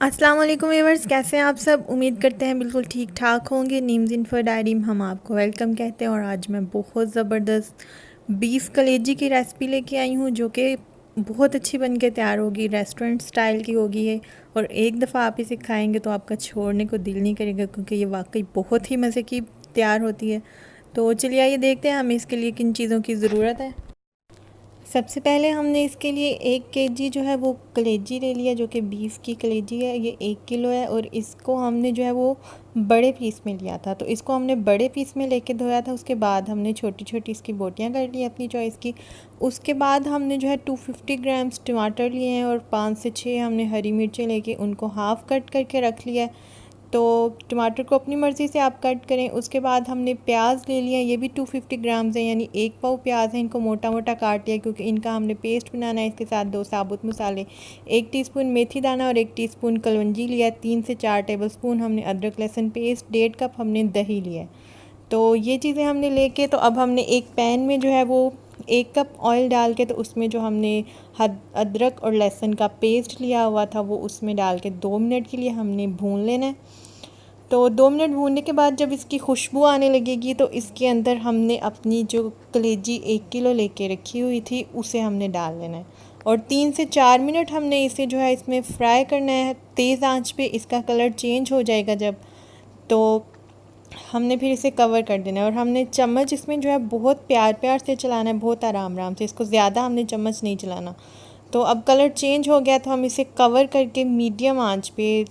अस्सलाम वालेकुम व्यूअर्स, कैसे हैं आप सब। उम्मीद करते हैं बिल्कुल ठीक ठाक होंगे। नीम्स इन्फो डायरी में हम आपको वेलकम कहते हैं और आज मैं बहुत ज़बरदस्त बीफ कलेजी की रेसिपी लेके आई हूँ जो कि बहुत अच्छी बन के तैयार होगी, रेस्टोरेंट स्टाइल की होगी ये। और एक दफ़ा आप इसे खाएंगे तो आपका छोड़ने को दिल नहीं करेगा क्योंकि ये वाकई बहुत ही मज़े की तैयार होती है। तो चलिए आइए देखते हैं हमें इसके लिए किन चीज़ों की ज़रूरत है। सबसे पहले हमने इसके लिए 1 केजी जो है वो कलेजी ले लिया, जो कि बीफ की कलेजी है। ये 1 किलो है और इसको हमने जो है वो बड़े पीस में लिया था। तो इसको हमने बड़े पीस में लेके धोया था। उसके बाद हमने छोटी छोटी इसकी बोटियां कर ली अपनी चॉइस की। उसके बाद हमने जो है 250 ग्राम्स टमाटर लिए हैं और 5 से 6 हमने हरी मिर्चें लेके उनको हाफ़ कट करके रख लिया है। तो टमाटर को अपनी मर्ज़ी से आप कट करें। उसके बाद हमने प्याज ले लिया, ये भी 250 ग्राम्स है, यानी 1 पाव प्याज है। इनको मोटा मोटा काट लिया क्योंकि इनका हमने पेस्ट बनाना है। इसके साथ 2 साबुत मसाले, 1 टीस्पून मेथी दाना और 1 टीस्पून कलवंजी लिया है। 3 से 4 टेबलस्पून हमने अदरक लहसुन पेस्ट, 1.5 कप हमने दही लिया है। तो ये चीज़ें हमने लेके तो अब हमने एक पैन में जो है वो 1 कप ऑयल डाल के, तो उसमें जो हमने अदरक और लहसुन का पेस्ट लिया हुआ था वो उसमें डाल के 2 मिनट के लिए हमने भून लेना है। तो 2 मिनट भूनने के बाद जब इसकी खुशबू आने लगेगी तो इसके अंदर हमने अपनी जो कलेजी 1 किलो लेके रखी हुई थी उसे हमने डाल लेना है और 3 से 4 मिनट हमने इसे जो है इसमें फ्राई करना है। तेज़ आंच पे इसका कलर चेंज हो जाएगा जब, तो हमने फिर इसे कवर कर देना है। और हमने चम्मच इसमें जो है बहुत प्यार प्यार से चलाना है, बहुत आराम आराम से, इसको ज़्यादा हमने चम्मच नहीं चलाना। तो अब कलर चेंज हो गया तो हम इसे कवर करके मीडियम आंच पे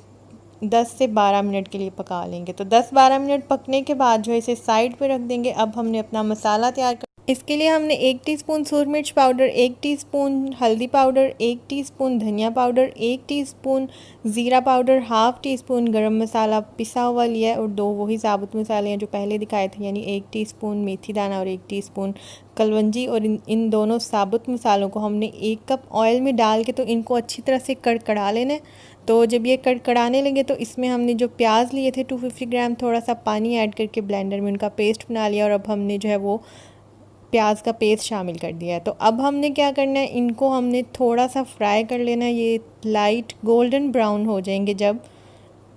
10 से 12 मिनट के लिए पका लेंगे। तो 10-12 मिनट पकने के बाद जो है इसे साइड पे रख देंगे। अब हमने अपना मसाला तैयार कर, इसके लिए हमने 1 टीस्पून सूरज मिर्च पाउडर, 1 टीस्पून हल्दी पाउडर, 1 टीस्पून धनिया पाउडर, 1 टीस्पून ज़ीरा पाउडर, हाफ़ टीस्पून गरम मसाला पिसा हुआ लिया है और 2 वही साबुत मसाले हैं जो पहले दिखाए थे, यानी 1 टीस्पून मेथी दाना और 1 टीस्पून कलवंजी। और इन दोनों साबुत मसालों को हमने 1 कप ऑयल में डाल के तो इनको अच्छी तरह से कड़कड़ा लेना है। तो जब ये कड़कड़ाने लगे तो इसमें हमने जो प्याज लिए थे 250 ग्राम, थोड़ा सा पानी ऐड करके ब्लेंडर में उनका पेस्ट बना लिया और अब हमने जो है वो प्याज का पेस्ट शामिल कर दिया है। तो अब हमने क्या करना है, इनको हमने थोड़ा सा फ्राई कर लेना है। ये लाइट गोल्डन ब्राउन हो जाएंगे जब,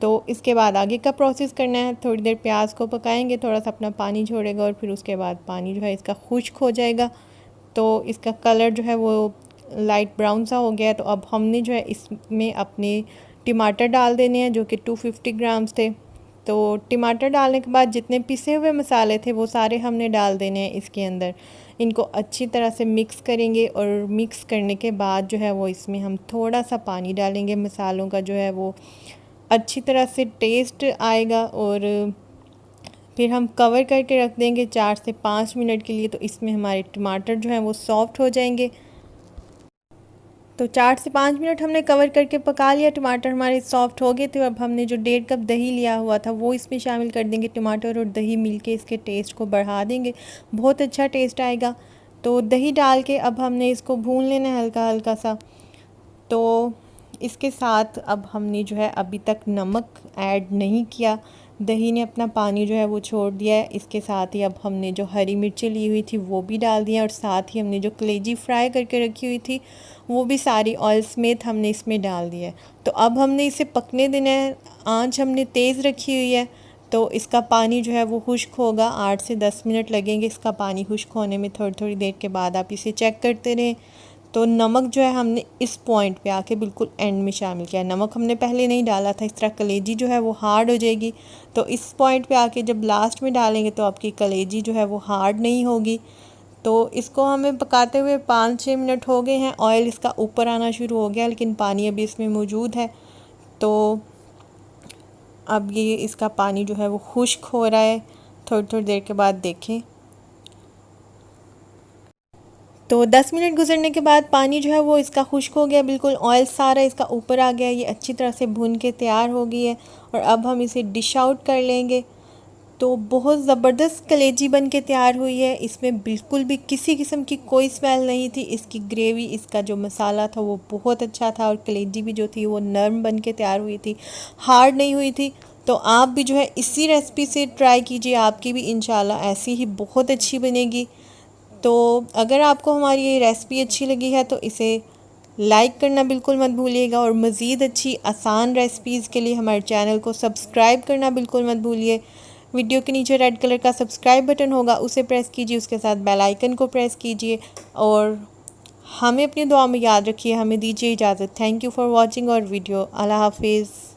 तो इसके बाद आगे का प्रोसेस करना है। थोड़ी देर प्याज को पकाएंगे, थोड़ा सा अपना पानी छोड़ेगा और फिर उसके बाद पानी जो है इसका खुश्क हो जाएगा। तो इसका कलर जो है वो लाइट ब्राउन सा हो गया है। तो अब हमने जो है इसमें अपने टमाटर डाल देने हैं जो कि 250 ग्राम्स थे। तो टमाटर डालने के बाद जितने पिसे हुए मसाले थे वो सारे हमने डाल देने हैं इसके अंदर। इनको अच्छी तरह से मिक्स करेंगे और मिक्स करने के बाद जो है वो इसमें हम थोड़ा सा पानी डालेंगे। मसालों का जो है वो अच्छी तरह से टेस्ट आएगा और फिर हम कवर करके रख देंगे 4 से 5 मिनट के लिए। तो इसमें हमारे टमाटर जो हैं वो सॉफ्ट हो जाएंगे। तो 4 से 5 मिनट हमने कवर करके पका लिया, टमाटर हमारे सॉफ्ट हो गए थे। अब हमने जो 1.5 कप दही लिया हुआ था वो इसमें शामिल कर देंगे। टमाटर और दही मिलके इसके टेस्ट को बढ़ा देंगे, बहुत अच्छा टेस्ट आएगा। तो दही डाल के अब हमने इसको भून लेना है हल्का हल्का सा। तो इसके साथ अब हमने जो है अभी तक नमक ऐड नहीं किया, दही ने अपना पानी जो है वो छोड़ दिया है। इसके साथ ही अब हमने जो हरी मिर्चें ली हुई थी वो भी डाल दिया और साथ ही हमने जो कलेजी फ्राई करके रखी हुई थी वो भी सारी ऑयल समेत हमने इसमें डाल दिया है। तो अब हमने इसे पकने देना है। आंच हमने तेज़ रखी हुई है तो इसका पानी जो है वो खुश्क होगा। 8 से 10 मिनट लगेंगे इसका पानी खुश्क होने में। थोड़ी थोड़ी देर के बाद आप इसे चेक करते रहें। तो नमक जो है हमने इस पॉइंट पे आके बिल्कुल एंड में शामिल किया। नमक हमने पहले नहीं डाला था, इस तरह कलेजी जो है वो हार्ड हो जाएगी। तो इस पॉइंट पे आके जब लास्ट में डालेंगे तो आपकी कलेजी जो है वो हार्ड नहीं होगी। तो इसको हमें पकाते हुए 5-6 मिनट हो गए हैं। ऑयल इसका ऊपर आना शुरू हो गया लेकिन पानी अभी इसमें मौजूद है। तो अब ये इसका पानी जो है वो खुश्क हो रहा है। थोड़ी थोड़ी देर के बाद देखें तो 10 मिनट गुजरने के बाद पानी जो है वो इसका खुश्क हो गया, बिल्कुल ऑयल सारा इसका ऊपर आ गया। ये अच्छी तरह से भून के तैयार हो गई है और अब हम इसे डिश आउट कर लेंगे। तो बहुत ज़बरदस्त कलेजी बन के तैयार हुई है। इसमें बिल्कुल भी किसी किस्म की कोई स्मेल नहीं थी। इसकी ग्रेवी, इसका जो मसाला था वो बहुत अच्छा था और कलेजी भी जो थी वो नरम बन के तैयार हुई थी, हार्ड नहीं हुई थी। तो आप भी जो है इसी रेसिपी से ट्राई कीजिए, आपकी भी इंशाल्लाह ऐसी ही बहुत अच्छी बनेगी। तो अगर आपको हमारी ये रेसिपी अच्छी लगी है तो इसे लाइक करना बिल्कुल मत भूलिएगा और मज़ीद अच्छी आसान रेसिपीज़ के लिए हमारे चैनल को सब्सक्राइब करना बिल्कुल मत भूलिए। वीडियो के नीचे रेड कलर का सब्सक्राइब बटन होगा, उसे प्रेस कीजिए, उसके साथ बेल आइकन को प्रेस कीजिए और हमें अपनी दुआ में याद रखिए। हमें दीजिए इजाज़त। थैंक यू फॉर वॉचिंग और वीडियो। अल्लाह हाफिज़।